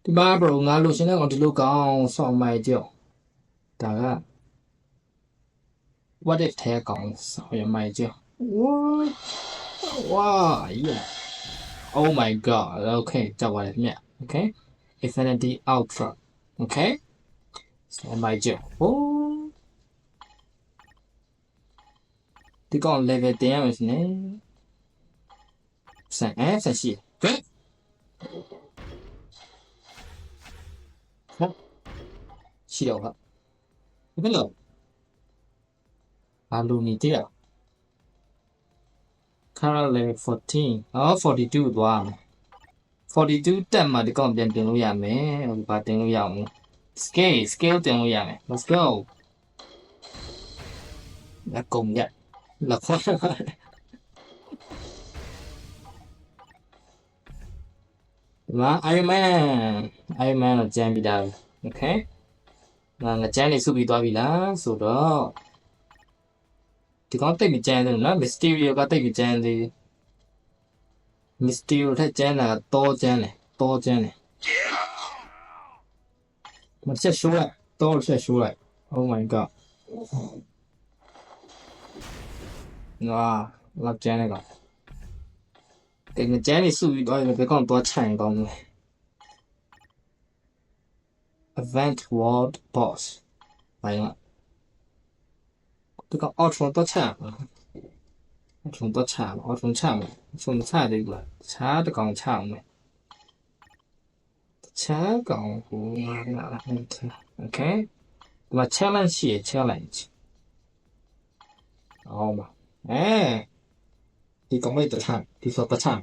ဒီမှာ bro ငါလိုချင်တဲ့ကောင်ဒီလိုကောင်စောင့်မိုက်ကြောဒါက what if ထဲကောင်စောင့်ရမိုက်ကြော what wow yeah oh my god okay ကြောက်ပါတယ်ခင်ဗျ okay infinity ultra okay စောင့်မိုက်ကြော oh ဒီကောင် level တင်ရမယ်ရှင် ဆက်ရှိတယ်ဟုတ်ရှိတော့ဟာဘယ်လိုဘာလို့နေကြရ current level 14အော်42သွားမယ်42တက်မှဒီကောင်ပြန်တင်လို့ရမယ်ဟိုဘာတင်လို့ရအောင် scale တင်လို့ရမယ် let's go လက်ကုံရလက်ခွန်းဒီမှာ Iron Man ကိုကြမ်းပြီးသား okay ငါကြမ်းနေစုပြီးသွားပြီလားဆိုတော့ဒီကောင်တိတ်မကြမ်းသေးဘူးနော် Mysterio ကတိတ်မကြမ်းသေး Mysterio ထက်ကြမ်းတာတော့ကြမ်းတယ်မချက်ရှိုးလိုက်တော့ချက်ရှိုးလိုက် oh my god ငါလောက်ကြမ်းနေကောင်ကဲငါကြမ်းနေစုပြီးသွားပြီဘယ်ကောင်တော့ခြံကောင်းလဲ event world boss ဘာလဲဒီကောင် Ultron တော့ခြံUltron တော့ခြံUltron ခြံဆုံးမခြံသေးဘူးလားခြားတကောင်ခြံမယ်ခြားကောင်ဟိုလာ okay ဒီမှာ challenge ရှိရ challenge အောင်ပါဒီကောင်ไม่ตะท่านဒီဆိုตะท่าน